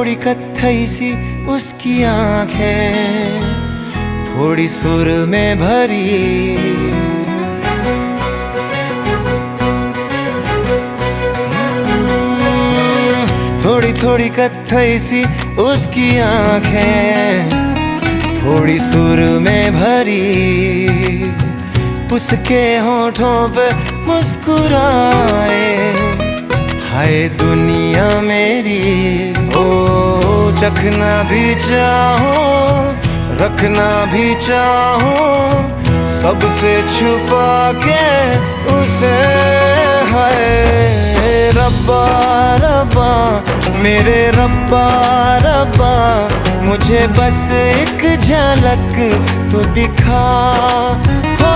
थोड़ी कत्थई सी उसकी आंखें, थोड़ी सुर में भरी। थोड़ी थोड़ी कत्थई सी उसकी आंखें, थोड़ी सुर में भरी। उसके होठों पे मुस्कुराए, हाय दुनिया मेरी। ओ चखना भी चाहो, रखना भी चाहो, सबसे छुपा के उसे। हाय रब्बा रब्बा मेरे रब्बा रब्बा, मुझे बस एक झलक तो दिखा। हो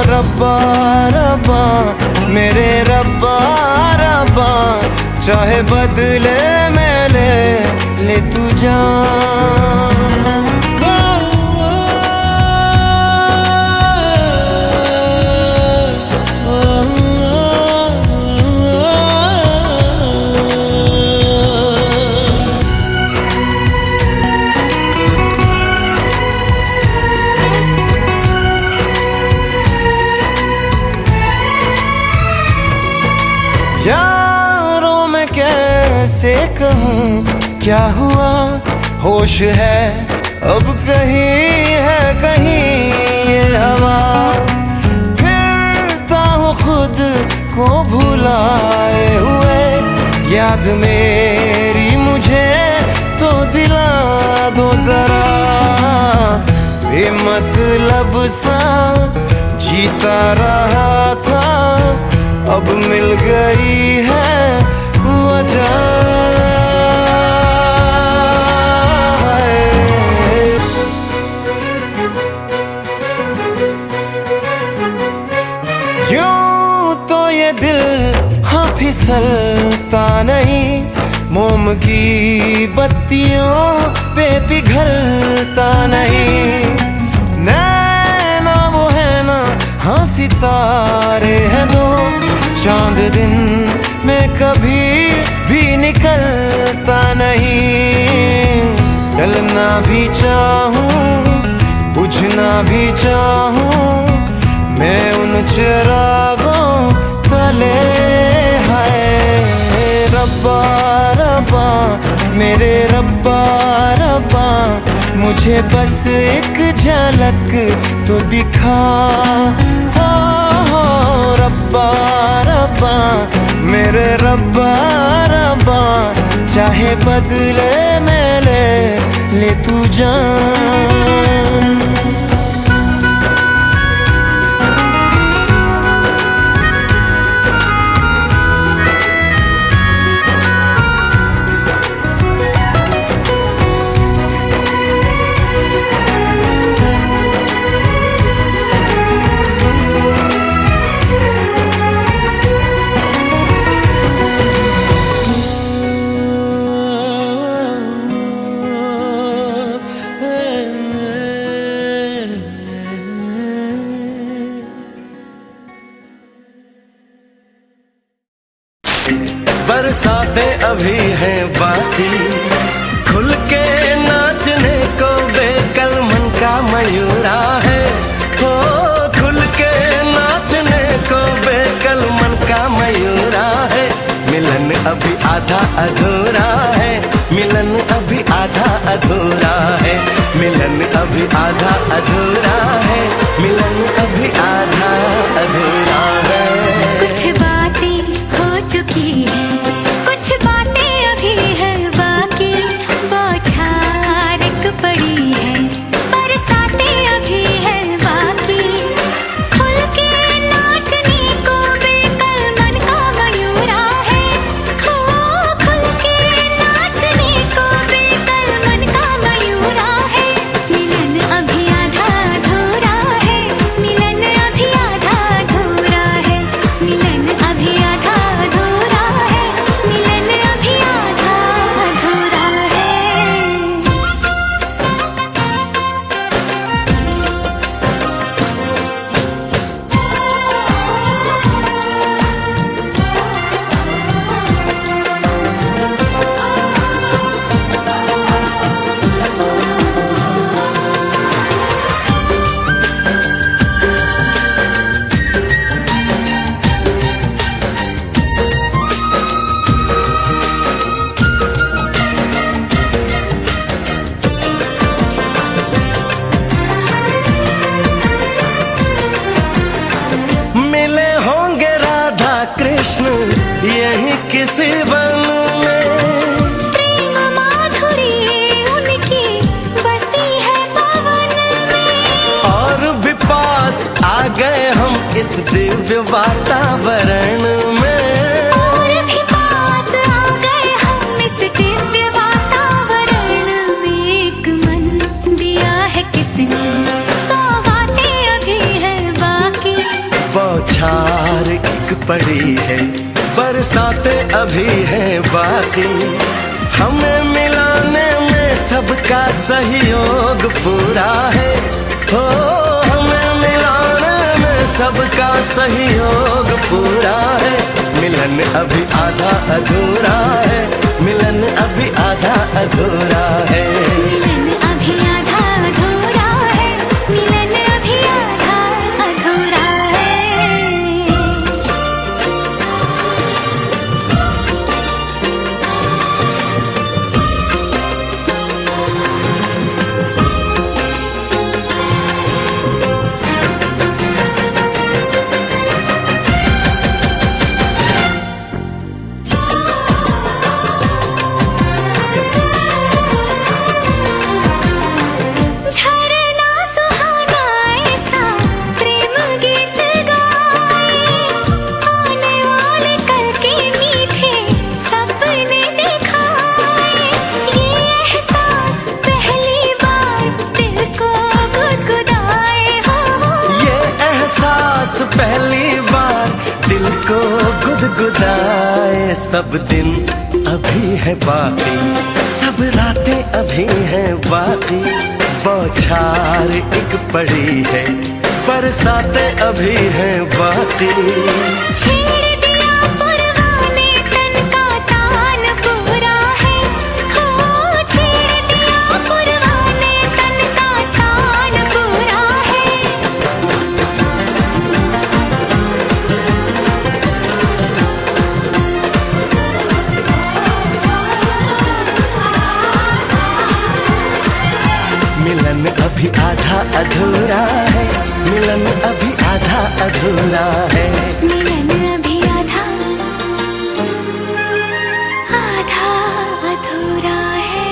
रब्बा रब्बा मेरे रब्बा रब्बा, चाहे बदले में ले तू जान। यारों में कैसे कहूँ क्या हुआ, होश है अब कहीं है कहीं ये हवा। फिरता हूँ खुद को भुलाए हुए, याद मेरी मुझे तो दिला दो जरा। बेमतलब सा जीता रहा था, अब मिल गई है वजह। यूं तो ये दिल हाँ फिसलता नहीं, मोम की बत्तियों पे पिघलता नहीं। नैना वो है ना हाँ सितारे हैं दो, चांद दिन में कभी भी निकलता नहीं। डलना भी चाहूं बुझना भी चाहूं, मैं उन चिरागों तले। हाय रब्बा रब्बा मेरे रब्बा रब्बा, मुझे बस एक झलक तो दिखा। हो रब्बा रब्बा मेरे रब्बा रब्बा, चाहे बदले में ले तू जान। बरसातें अभी हैं बाकी, खुल के नाचने को बेकल मन का मयूरा है। हो खुल के नाचने को बेकल मन का मयूरा है। मिलन अभी आधा अधूरा है, मिलन अभी आधा अधूरा है। मिलन अभी आधा अधूरा है, मिलन अभी आधा अधूरा है। कुछ बातें हो चुकी है, कुछ बातें अभी है बाकी। बौछार पड़ी है, बरसातें अभी है बाकी। खुल के नाचने को बेकल मन का मयूरा है। हो खुल के नाचने को बेकल मन का मयूरा है। मिलन अभी आधा अधूरा है, मिलन जश्न यही किसी वन में। प्रेम माधुरी उनकी बसी है पवन में। और भी पास आ गए हम इस दिव्य वातावरण में। और भी पास आ गए हम इस दिव्य वातावरण में। एक मन दिया है कितनी सौगातें अभी है बाकी। बौछार एक पड़ी है, बरसातें अभी है बाकी। हमें मिलाने में सबका सहयोग पूरा है। हो हमें मिलाने में सबका सहयोग पूरा है। मिलन अभी आधा अधूरा है, मिलन अभी आधा अधूरा है। मिलन अभी आधा अधूरा है, मिलन अभी आधा अधूरा है। झरना सुहाना ऐसा प्रेम गीत गाए। आने वाले कल के मीठे सपने दिखाए। ये एहसास पहली बार दिल को गुदगुदाए। हो ये एहसास पहली बार दिल को गुदगुदाए। सब दिन अभी है बाकी, सब रातें अभी हैं बाकी। बौछार एक पड़ी है, बरसातें अभी हैं बाकी। छेड़ दिया पुरवाने तन का तान पूरा है। हो छेड़ दिया पुरवाने तन का तान पूरा है। मिलन अभी आधा अधूरा है, मिलन अभी आधा अधूरा है। मिलन अभी आधा आधा अधूरा है।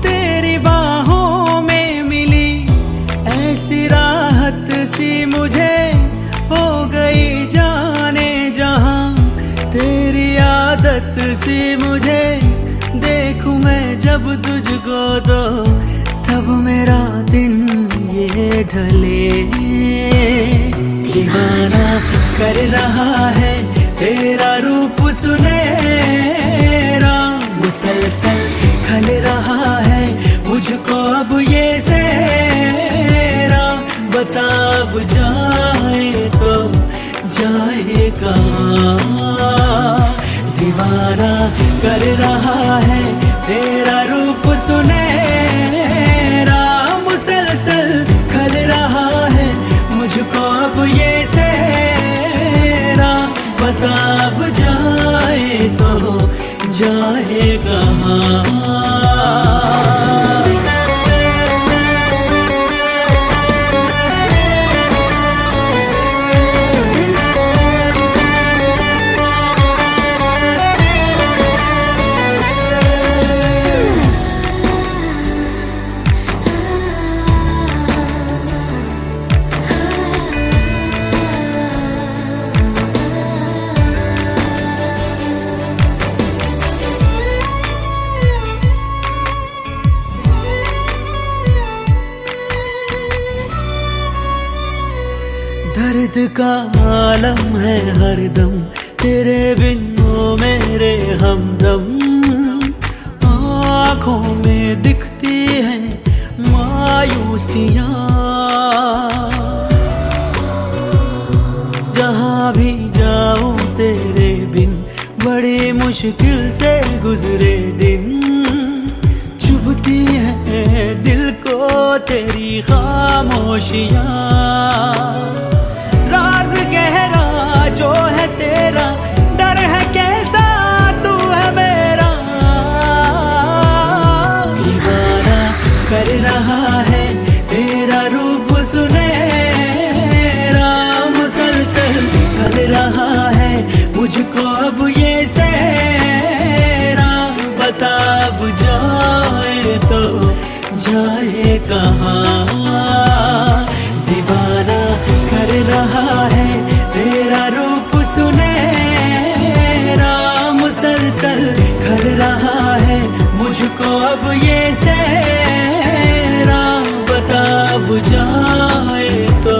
तेरी बाहों में मिली ऐसी राहत सी मुझे हो गई जाने जहां। तेरी आदत सी मुझे देखूं मैं जब तुझको तो तब मेरा दिन ये ढले। दीवाना कर रहा है तेरा रूप सुनहरा। मुसलसल खल रहा है मुझको अब ये सेरा। बता अब जाए तो जाए कहाँ। दीवाना कर रहा है तेरा रूप सुनहरा। मुसलसल खल रहा है मुझको अब ये सेरा। बता अब जाए तो जाए कहाँ। दर्द का आलम है हरदम तेरे बिन ओ मेरे हमदम। आँखों में दिखती है खामोशियाँ, जहाँ भी जाऊं तेरे बिन बड़ी मुश्किल से गुजरे दिन। चुभती है दिल को तेरी खामोशियाँ, राज गहरा जो है तेरा, डर है कैसा तू है मेरा। दीवाना कर रहा है तेरा रूप सुनहरा, मुसलसल कर रहा है मुझको अब ये सहरा। बता अब जाए तो जाए कहाँ, दीवाना कर रहा है तेरा रूप सुनहरा, मुसलसल कर रहा है मुझको अब ये सहरा। बता अब जाए तो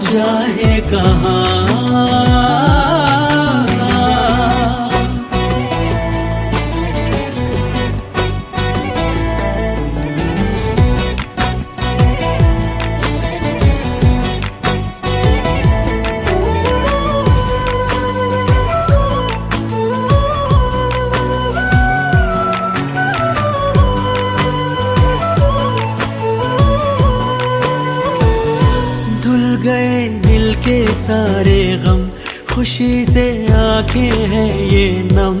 जाए कहाँ। गए दिल के सारे गम, खुशी से आंखें हैं ये नम।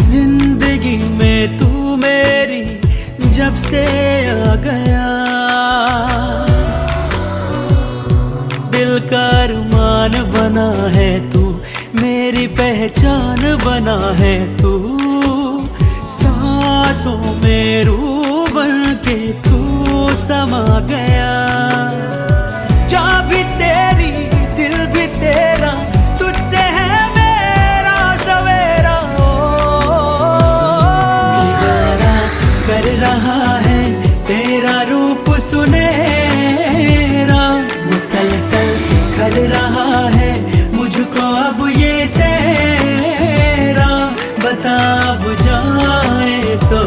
जिंदगी में तू मेरी जब से आ गया, दिल का अरमान बना है तू, मेरी पहचान बना है तू। सांसों में रूह बन के तू समा गया, जा भी तेरी दिल भी तेरा, तुझसे है मेरा सवेरा। दीवाना कर रहा है तेरा रूप सुनहरा, मुसलसल कर रहा है मुझको अब ये सहरा। बता अब जाए तो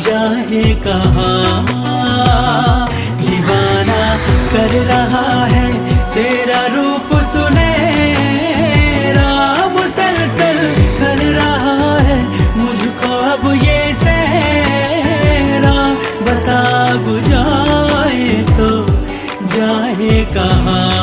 जाए कहाँ, दीवाना कर रहा है तेरा रूप सुनहरा, मुसलसल कर रहा है मुझको अब ये सहरा। बता अब जाए तो जाए कहाँ।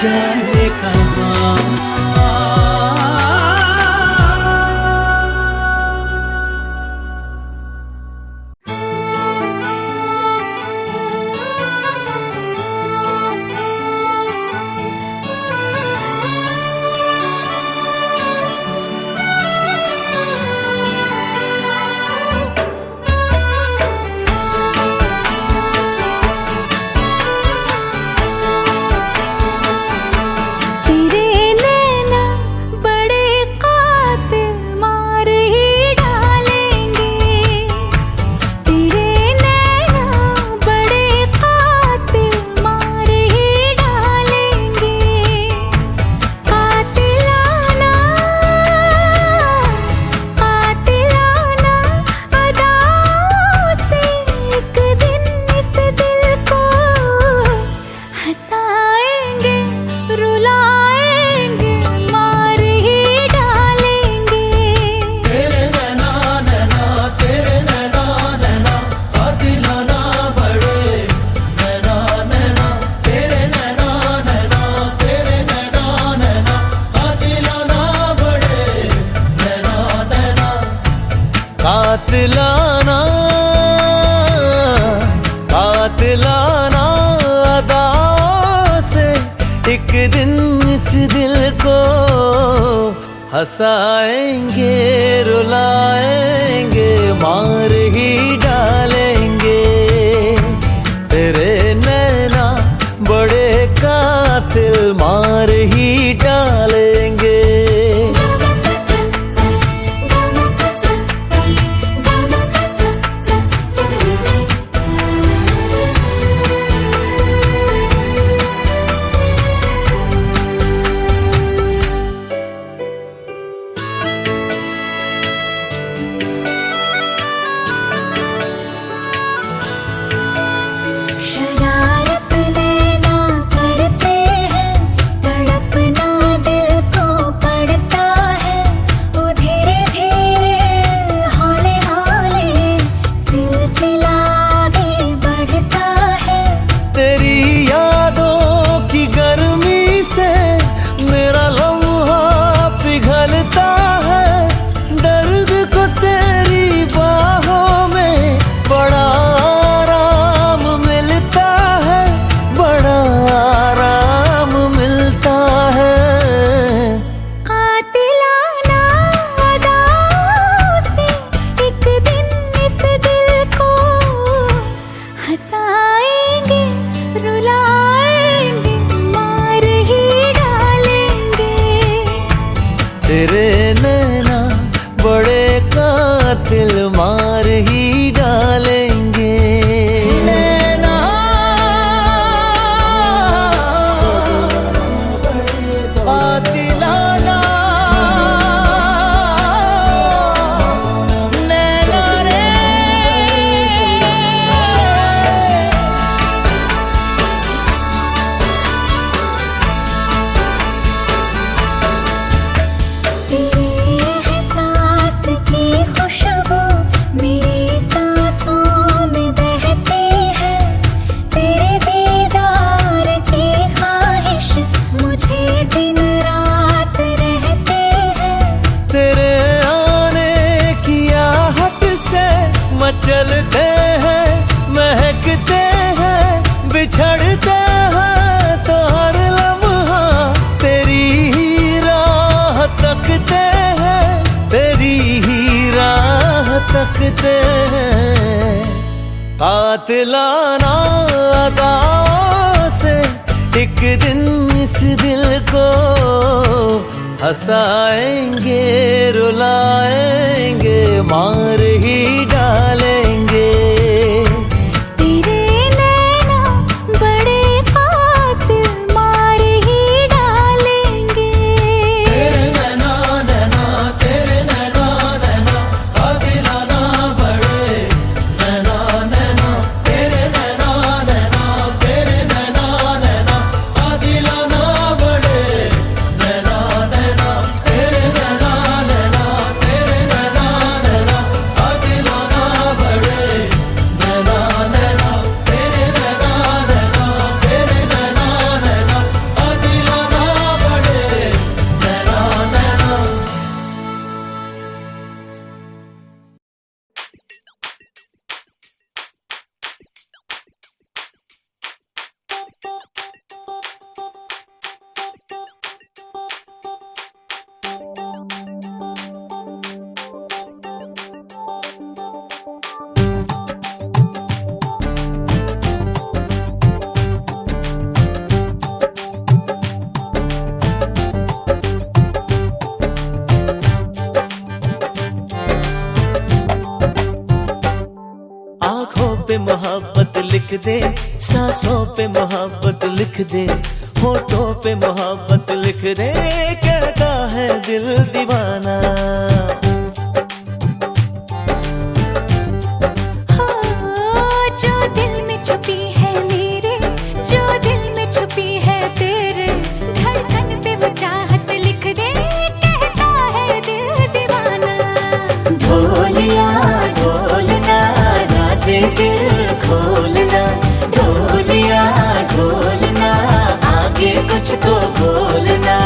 जाने कहाँ। कातिलाना कातिलाना अदाओं से एक दिन इस दिल को हंसाएंगे, रुलाएंगे, मार ही डालेंगे। तेरे नैना बड़े कातिल मार ही डालेंगे। तेरे नैना बड़े कातिल मार ही डालेंगे। नैना कातिलाना नैना रे। तेरे एहसास की खुशबू मेरी सांसों में बहती है, तेरे दीदार की ख्वाहिश मुझे दिन रात रहती है। तेरे आने की आहट से मचलते हैं, महकते हैं, बिछड़ते हैं तो हर लम्हा तेरी ही राह तकते हैं, तेरी ही राह तकते हैं। कातिलाना अदाओं से एक दिन इस दिल को हंसाएंगे, रुलाएंगे, मार ही डालेंगे। तेरे नैना बड़े कातिल मार ही डालेंगे। तेरे नैना नैना, तेरे नैना नैना, कातिलाना बड़े नैना नैना, तेरे नैना नैना, तेरे नैना नैना, कातिलाना बड़े नैना नैना, तेरे नैना नैना, तेरे नैना नैना, कातिलाना बड़े नैना नैना, तेरे नैना नैना, तेरे नैना नैना, कातिलाना बड़े नैना नैना। आँखों पे मोहब्बत लिख दे, सांसों पे मोहब्बत लिख दे, होठों पे मोहब्बत लिख दे, कहता है दिल दीवाना। हो जो दिल में छुपी है मेरे, जो दिल में छुपी है तेरे, धड़कन पे वो चाहत लिख दे, कहता है दिल दीवाना। ढोलिया ढोलना राज़े दिल खोलना, ढोलिया ढोलना आगे कुछ तो बोलना।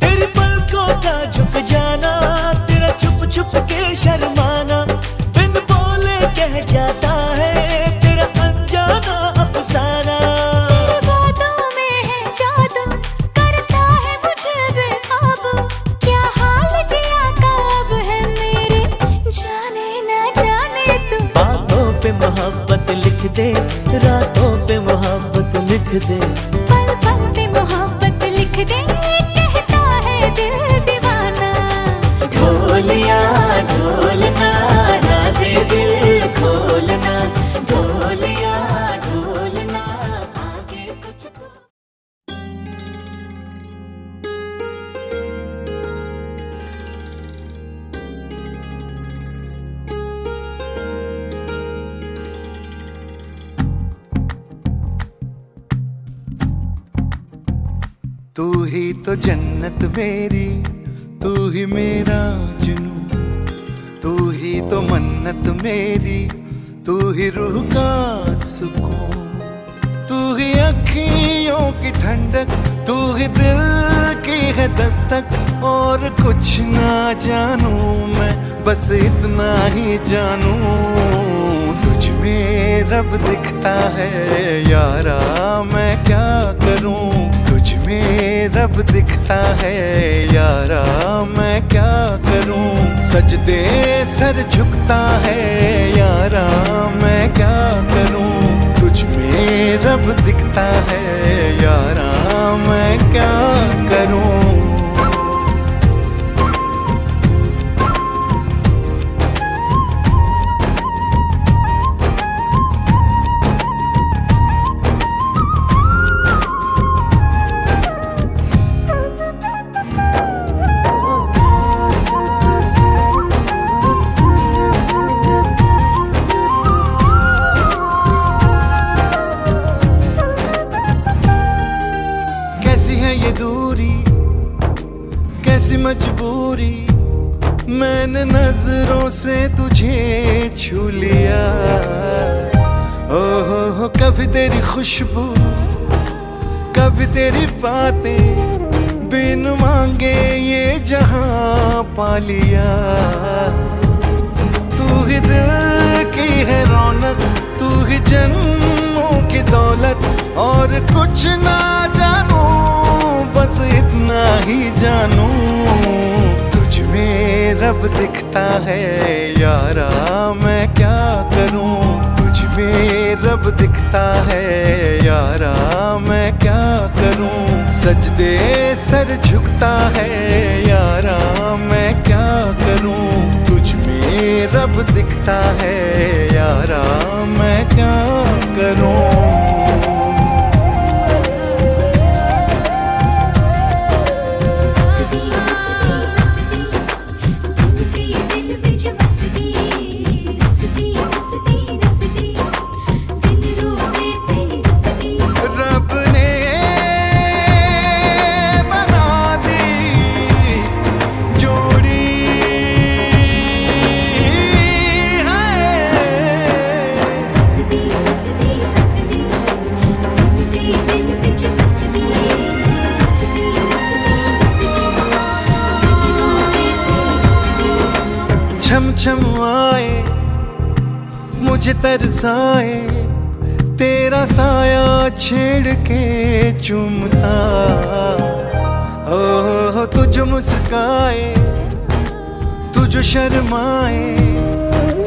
तेरी पलकों का झुक जाना, तेरा छुप छुप के शर्माना, बिन बोले कह जाता है तेरा अनजाना अफसाना। तेरी बातों में है जादू, करता है मुझे बेकाबू, क्या हाल जिया का अब है मेरे, जाने ना जाने तू। बातों पे मोहब्बत लिख दे, रातों पे मोहब्बत लिख दे, पल पल पे मोहब्बत लिख दे, कहता है दिल दीवाना। ढोलिया ढोलना राज़े दिल खोलना, ढोलिया ढोलना आगे कुछ तो। तू ही तो जन्नत मेरी, तू ही मेरा जुनून, तू ही तो मन्नत मेरी, तू ही रूह का सुकून, तू ही अखियों की ठंडक, तू ही दिल की है दस्तक। और कुछ ना जानू मैं, बस इतना ही जानू तुझ में में रब दिखता है यारा, मैं क्या करूं? तुझ में रब दिखता है यारा, मैं क्या करूं? सजदे सर झुकता है यारा, मैं क्या करूं? तुझ में रब दिखता है यारा, मैं क्या करूं? कैसी है ये दूरी, कैसी मजबूरी, मैंने नजरों से तुझे छू लिया। ओहो कभी तेरी खुशबू, कभी तेरी बातें, बिन मांगे ये जहां पा लिया। तू ही दिल की है रौनक, तू ही जन्मों की दौलत, और कुछ ना जानू बस इतना ही जानू। तुझ में रब दिखता है यारा, मैं क्या करूं? तुझ में रब दिखता है यारा, मैं क्या करूं? सजदे सर झुकता है यारा, मैं क्या करूं? तुझ में रब दिखता है यारा, मैं क्या करूं? छम छम आए मुझे तरसाए, तेरा साया छेड़ के चूमता। ओह तुझ मुस्काए, तुझ शर्माए,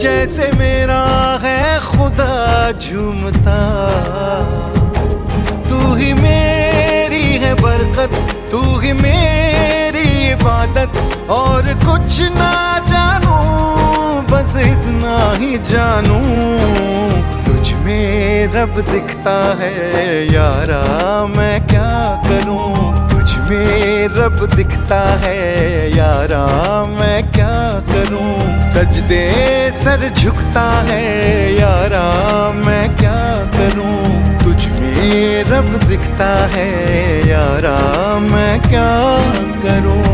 जैसे मेरा है खुदा झूमता। तू ही मेरी है बरकत, तू ही मेरी इबादत, और कुछ ना जानू बस इतना ही जानू। तुझ में रब दिखता है यारा, मैं क्या करूं? तुझ में रब दिखता है यारा, मैं क्या करूं? सजदे सर झुकता है यारा, मैं क्या करूं? तुझ में रब दिखता है यारा, मैं क्या करूं?